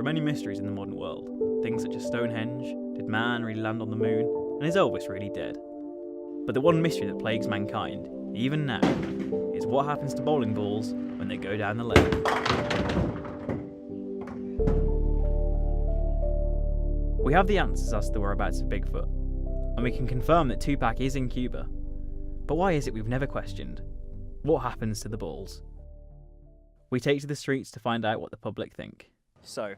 are many mysteries in the modern world. Things such as Stonehenge, did man really land on the moon, and is Elvis really dead? But the one mystery that plagues mankind, even now, is what happens to bowling balls when they go down the lane. We have the answers as to the whereabouts of Bigfoot, and we can confirm that Tupac is in Cuba. But why is it we've never questioned? What happens to the balls? We take to the streets to find out what the public think. So,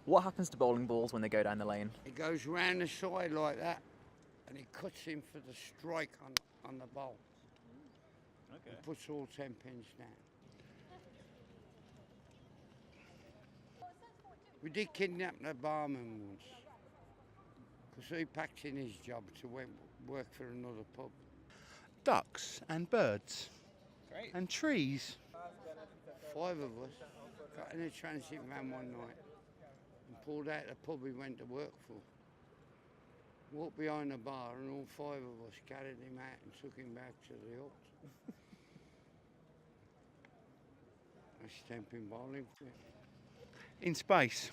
what happens to bowling balls when they go down the lane? It goes round the side like that, and it cuts in for the strike on the bowl. Okay. It puts all 10 pins down. We did kidnap the barman once, because he packed in his job to work for another pub. Ducks and birds. Great. And trees. 5 of us got in a transit van one night and pulled out the pub we went to work for. Walked behind the bar and all 5 of us carried him out and took him back to the hut. That's stamping bowling. In space.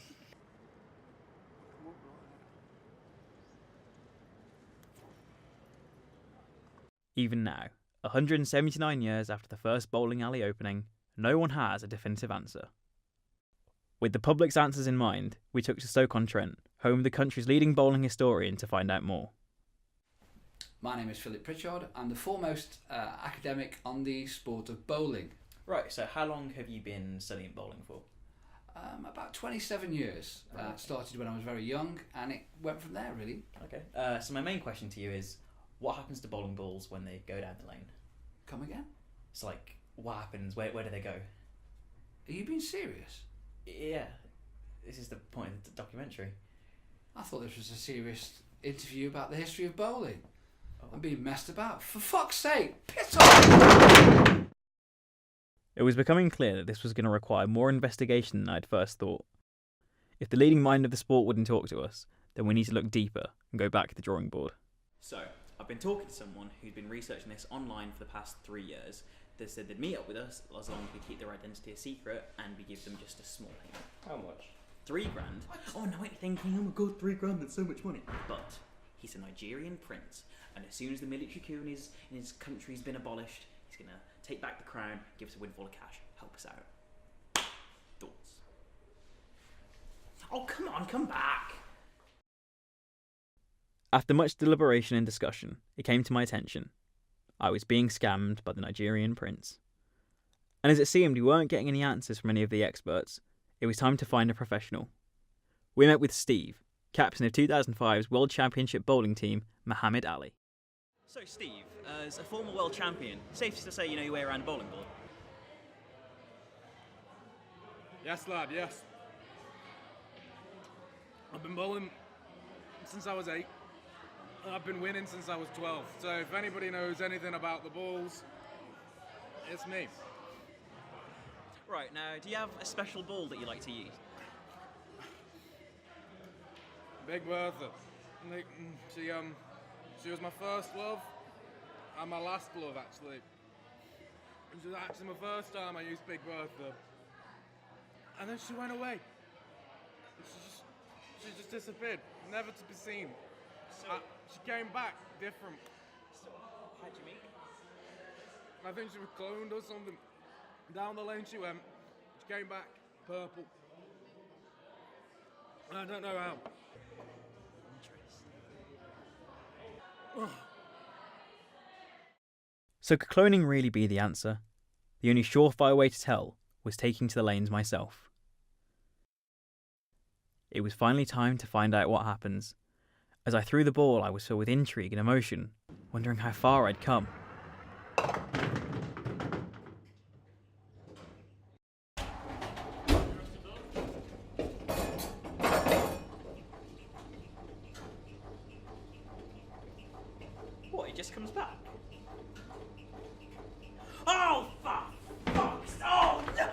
Even now, 179 years after the first bowling alley opening, no one has a definitive answer. With the public's answers in mind, we took to Stoke-on-Trent, home of the country's leading bowling historian, to find out more. My name is Philip Pritchard. I'm the foremost academic on the sport of bowling. Right, so how long have you been studying bowling for? About 27 years. Started when I was very young, and it went from there, really. Okay, so my main question to you is, what happens to bowling balls when they go down the lane? Come again? It's like, what happens? Where do they go? Are you being serious? Yeah, this is the point of the documentary. I thought this was a serious interview about the history of bowling. I'm being messed about. For fuck's sake, piss off! It was becoming clear that this was going to require more investigation than I'd first thought. If the leading mind of the sport wouldn't talk to us, then we need to look deeper and go back to the drawing board. So, I've been talking to someone who's been researching this online for the past 3 years. They said they'd meet up with us as long as we keep their identity a secret and we give them just a small payment. How much? $3 grand. Oh, now you're thinking, oh my god, $3 grand, that's so much money. But he's a Nigerian prince, and as soon as the military coup in his country's been abolished, he's going to take back the crown, give us a windfall of cash, help us out. Thoughts? Oh, come on, come back! After much deliberation and discussion, it came to my attention. I was being scammed by the Nigerian prince. And as it seemed we weren't getting any answers from any of the experts, it was time to find a professional. We met with Steve, captain of 2005's World Championship bowling team, Muhammad Ali. So Steve, as a former world champion, safe to say you know your way around a bowling ball? Yes, lad, yes. I've been bowling since I was 8. And I've been winning since I was 12. So if anybody knows anything about the balls, it's me. Right, now, do you have a special ball that you like to use? Big Bertha. She was my first love and my last love, actually. It was actually my first time I used Big Bertha. And then she went away. She just disappeared, never to be seen. She came back different. So, how'd you meet? I think she was cloned or something. Down the lane she went. She came back purple. I don't know how. So could cloning really be the answer? The only surefire way to tell was taking to the lanes myself. It was finally time to find out what happens. As I threw the ball, I was filled with intrigue and emotion, wondering how far I'd come. What, it just comes back? Oh, fuck! Fuck! Oh, no!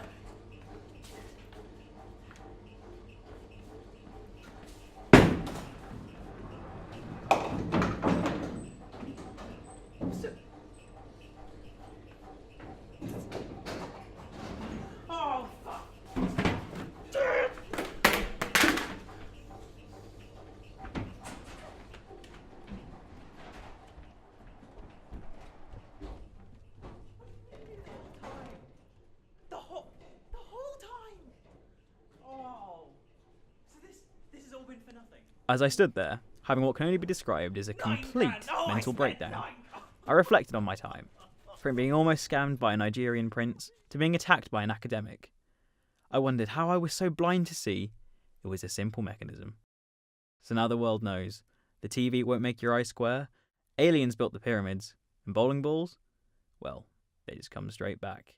As I stood there, having what can only be described as a complete mental breakdown, I reflected on my time, from being almost scammed by a Nigerian prince to being attacked by an academic. I wondered how I was so blind to see it was a simple mechanism. So now the world knows. The TV won't make your eyes square, aliens built the pyramids, and bowling balls, well, they just come straight back.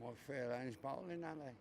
My Fairlane's bowling alley.